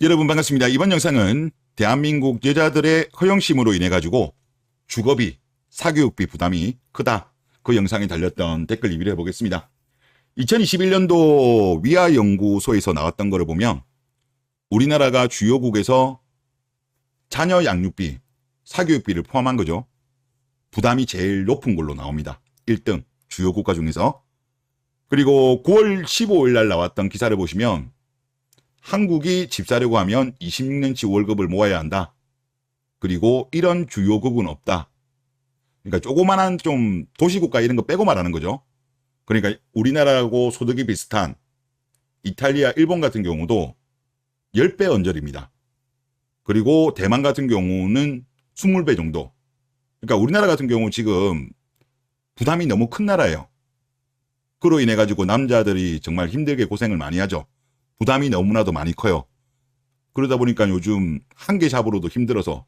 여러분 반갑습니다. 이번 영상은 대한민국 여자들의 허영심으로 인해 가지고 주거비, 사교육비 부담이 크다. 그 영상에 달렸던 댓글 리뷰를 해보겠습니다. 2021년도 위아연구소에서 나왔던 거를 보면 우리나라가 주요국에서 자녀 양육비, 사교육비를 포함한 거죠. 부담이 제일 높은 걸로 나옵니다. 1등 주요 국가 중에서. 그리고 9월 15일 날 나왔던 기사를 보시면 한국이 집 사려고 하면 26년치 월급을 모아야 한다. 그리고 이런 주요국은 없다. 그러니까 조그만한 좀 도시국가 이런 거 빼고 말하는 거죠. 그러니까 우리나라하고 소득이 비슷한 이탈리아, 일본 같은 경우도 10배 언저리입니다. 그리고 대만 같은 경우는 20배 정도. 그러니까 우리나라 같은 경우 지금 부담이 너무 큰 나라예요. 그로 인해 가지고 남자들이 정말 힘들게 고생을 많이 하죠. 부담이 너무나도 많이 커요. 그러다 보니까 요즘 한 개 잡으로도 힘들어서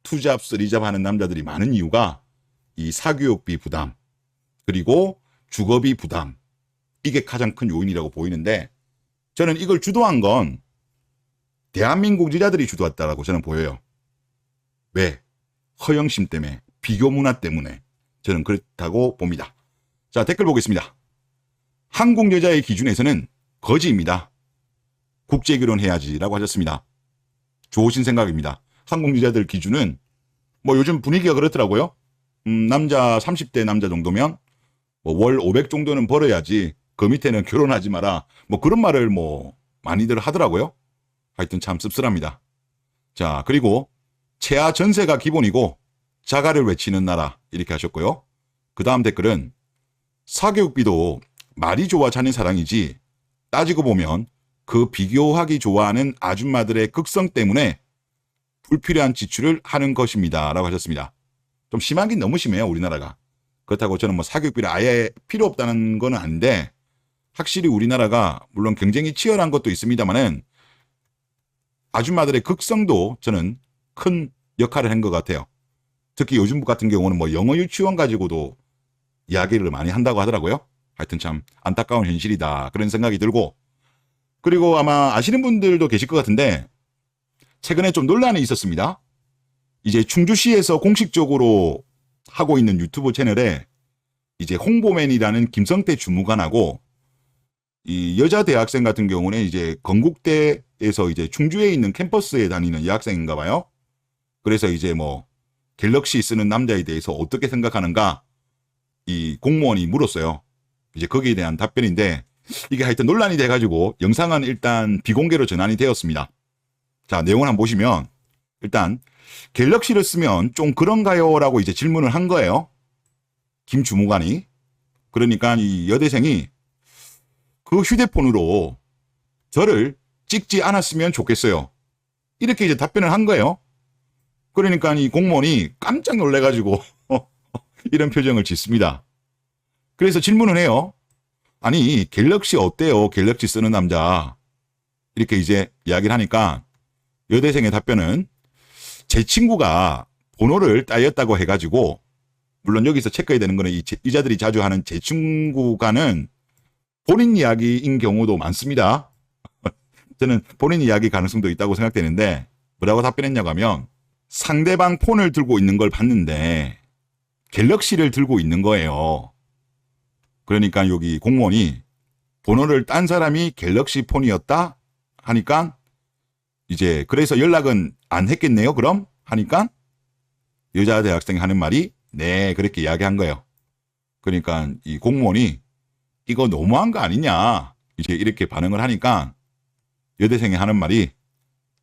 투잡, 쓰리잡 하는 남자들이 많은 이유가 이 사교육비 부담, 그리고 주거비 부담, 이게 가장 큰 요인이라고 보이는데, 저는 이걸 주도한 건 대한민국 여자들이 주도했다라고 저는 보여요. 왜? 허영심 때문에, 비교 문화 때문에 저는 그렇다고 봅니다. 자, 댓글 보겠습니다. 한국 여자의 기준에서는 거지입니다. 국제결혼해야지라고 하셨습니다. 좋으신 생각입니다. 한국 여자들 기준은 뭐 요즘 분위기가 그렇더라고요. 남자 30대 남자 정도면 뭐 월 500 정도는 벌어야지 그 밑에는 결혼하지 마라. 뭐 그런 말을 뭐 많이들 하더라고요. 하여튼 참 씁쓸합니다. 자, 그리고 최하 전세가 기본이고 자가를 외치는 나라 이렇게 하셨고요. 그 다음 댓글은 사교육비도 말이 좋아 자는 사랑이지 따지고 보면 그 비교하기 좋아하는 아줌마들의 극성 때문에 불필요한 지출을 하는 것입니다. 라고 하셨습니다. 좀 심하긴 너무 심해요, 우리나라가. 그렇다고 저는 뭐 사교육비를 아예 필요 없다는 건 아닌데, 확실히 우리나라가 물론 경쟁이 치열한 것도 있습니다만은 아줌마들의 극성도 저는 큰 역할을 한 것 같아요. 특히 요즘 같은 경우는 뭐 영어 유치원 가지고도 이야기를 많이 한다고 하더라고요. 하여튼 참 안타까운 현실이다. 그런 생각이 들고, 그리고 아마 아시는 분들도 계실 것 같은데 최근에 좀 논란이 있었습니다. 이제 충주시에서 공식적으로 하고 있는 유튜브 채널에 이제 홍보맨이라는 김성태 주무관하고 이 여자 대학생 같은 경우는 이제 건국대에서 이제 충주에 있는 캠퍼스에 다니는 여학생인가 봐요. 그래서 이제 뭐 갤럭시 쓰는 남자에 대해서 어떻게 생각하는가 이 공무원이 물었어요. 이제 거기에 대한 답변인데, 이게 하여튼 논란이 돼가지고 영상은 일단 비공개로 전환이 되었습니다. 자, 내용을 한번 보시면 일단 갤럭시를 쓰면 좀 그런가요? 라고 이제 질문을 한 거예요. 김 주무관이. 그러니까 이 여대생이 그 휴대폰으로 저를 찍지 않았으면 좋겠어요. 이렇게 이제 답변을 한 거예요. 그러니까 이 공무원이 깜짝 놀래가지고 이런 표정을 짓습니다. 그래서 질문을 해요. 아니, 갤럭시 어때요? 갤럭시 쓰는 남자. 이렇게 이제 이야기를 하니까 여대생의 답변은 제 친구가 번호를 따였다고 해가지고, 물론 여기서 체크해야 되는 거는 이 여자들이 자주 하는 제 친구가는 본인 이야기인 경우도 많습니다. 저는 본인 이야기 가능성도 있다고 생각되는데, 뭐라고 답변했냐고 하면 상대방 폰을 들고 있는 걸 봤는데 갤럭시를 들고 있는 거예요. 그러니까 여기 공무원이 번호를 딴 사람이 갤럭시 폰이었다 하니까 이제 그래서 연락은 안 했겠네요 그럼? 하니까 여자 대학생이 하는 말이 네 그렇게 이야기한 거예요. 그러니까 이 공무원이 이거 너무한 거 아니냐 이제 이렇게 반응을 하니까 여대생이 하는 말이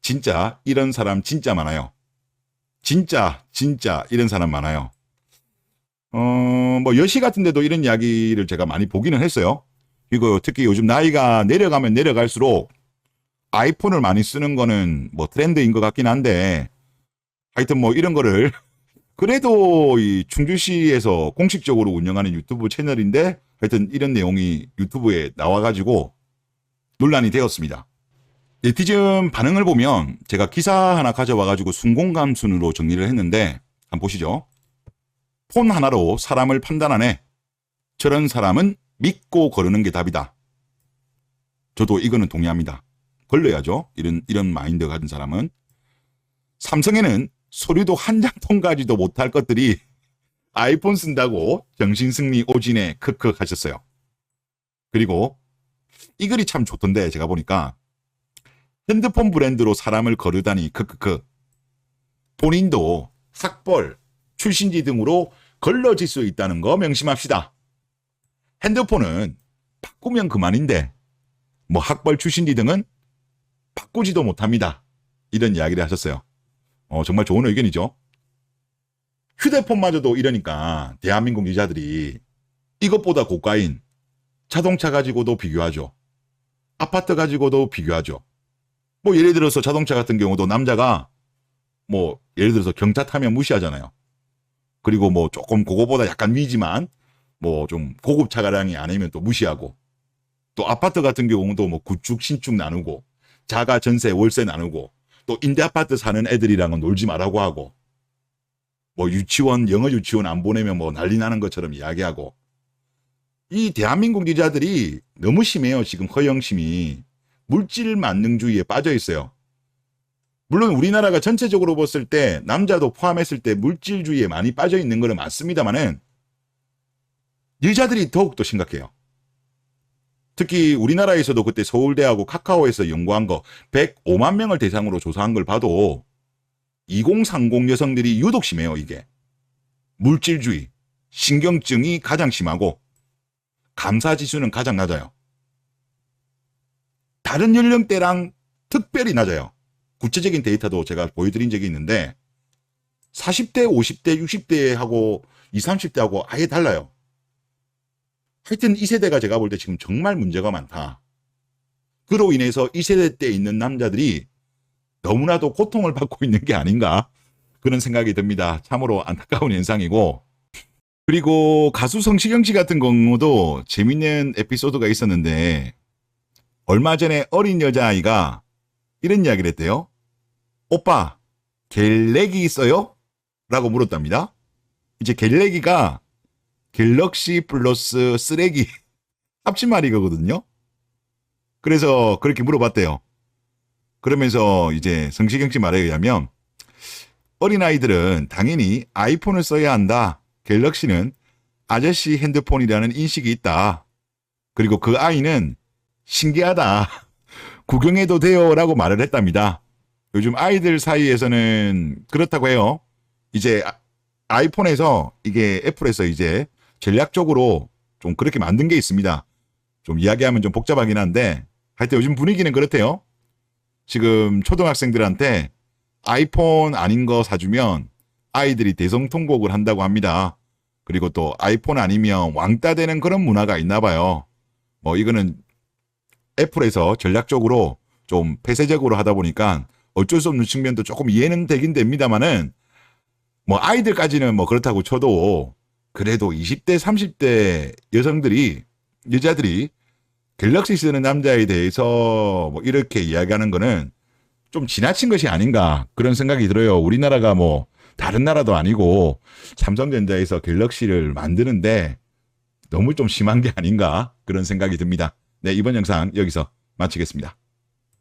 진짜 이런 사람 진짜 많아요. 진짜 이런 사람 많아요. 뭐 여시 같은 데도 이런 이야기를 제가 많이 보기는 했어요. 이거 특히 요즘 나이가 내려가면 내려갈수록 아이폰을 많이 쓰는 거는 뭐 트렌드인 것 같긴 한데, 하여튼 뭐 이런 거를 그래도 이 충주시에서 공식적으로 운영하는 유튜브 채널인데 하여튼 이런 내용이 유튜브에 나와가지고 논란이 되었습니다. 네티즌 반응을 보면 제가 기사 하나 가져와가지고 순공감 순으로 정리를 했는데 한번 보시죠. 폰 하나로 사람을 판단하네. 저런 사람은 믿고 거르는 게 답이다. 저도 이거는 동의합니다. 걸려야죠. 이런 마인드 가진 사람은. 삼성에는 서류도 한 장 통과하지도 못할 것들이 아이폰 쓴다고 정신승리 오지네 크크 하셨어요. 그리고 이 글이 참 좋던데 제가 보니까 핸드폰 브랜드로 사람을 거르다니 크크크. 본인도 학벌, 출신지 등으로 걸러질 수 있다는 거 명심합시다. 핸드폰은 바꾸면 그만인데 뭐 학벌, 출신지 등은 바꾸지도 못합니다. 이런 이야기를 하셨어요. 정말 좋은 의견이죠. 휴대폰마저도 이러니까 대한민국 여자들이 이것보다 고가인 자동차 가지고도 비교하죠. 아파트 가지고도 비교하죠. 뭐 예를 들어서 자동차 같은 경우도 남자가 뭐 예를 들어서 경차 타면 무시하잖아요. 그리고 뭐 조금 그거보다 약간 위지만 뭐 좀 고급 차가량이 아니면 또 무시하고, 또 아파트 같은 경우도 뭐 구축 신축 나누고 자가 전세 월세 나누고 또 임대 아파트 사는 애들이랑은 놀지 말라고 하고, 뭐 유치원 영어 유치원 안 보내면 뭐 난리 나는 것처럼 이야기하고. 이 대한민국 여자들이 너무 심해요. 지금 허영심이 물질 만능주의에 빠져 있어요. 물론 우리나라가 전체적으로 봤을 때 남자도 포함했을 때 물질주의에 많이 빠져 있는 거는 맞습니다만은 여자들이 더욱더 심각해요. 특히 우리나라에서도 그때 서울대하고 카카오에서 연구한 거 105만 명을 대상으로 조사한 걸 봐도 2030 여성들이 유독 심해요. 이게 물질주의, 신경증이 가장 심하고 감사지수는 가장 낮아요. 다른 연령대랑 특별히 낮아요. 구체적인 데이터도 제가 보여드린 적이 있는데 40대, 50대, 60대하고 20, 30대하고 아예 달라요. 하여튼 이 세대가 제가 볼 때 지금 정말 문제가 많다. 그로 인해서 이 세대 때 있는 남자들이 너무나도 고통을 받고 있는 게 아닌가 그런 생각이 듭니다. 참으로 안타까운 현상이고, 그리고 가수 성시경 씨 같은 경우도 재밌는 에피소드가 있었는데 얼마 전에 어린 여자아이가 이런 이야기를 했대요. 오빠, 갤렉이 있어요? 라고 물었답니다. 이제 갤렉이가 갤럭시 플러스 쓰레기 합치말이거든요. 그래서 그렇게 물어봤대요. 그러면서 이제 성시경 씨 말에 의하면 어린아이들은 당연히 아이폰을 써야 한다. 갤럭시는 아저씨 핸드폰이라는 인식이 있다. 그리고 그 아이는 신기하다. 구경해도 돼요. 라고 말을 했답니다. 요즘 아이들 사이에서는 그렇다고 해요. 이제 아이폰에서 이게 애플에서 이제 전략적으로 좀 그렇게 만든 게 있습니다. 좀 이야기하면 좀 복잡하긴 한데 하여튼 요즘 분위기는 그렇대요. 지금 초등학생들한테 아이폰 아닌 거 사주면 아이들이 대성통곡을 한다고 합니다. 그리고 또 아이폰 아니면 왕따 되는 그런 문화가 있나 봐요. 뭐 이거는 애플에서 전략적으로 좀 폐쇄적으로 하다 보니까 어쩔 수 없는 측면도 조금 이해는 되긴 됩니다만은 뭐 아이들까지는 뭐 그렇다고 쳐도 그래도 20대 30대 여자들이 갤럭시 쓰는 남자에 대해서 뭐 이렇게 이야기하는 거는 좀 지나친 것이 아닌가 그런 생각이 들어요. 우리나라가 뭐 다른 나라도 아니고 삼성전자에서 갤럭시를 만드는데 너무 좀 심한 게 아닌가 그런 생각이 듭니다. 네, 이번 영상 여기서 마치겠습니다.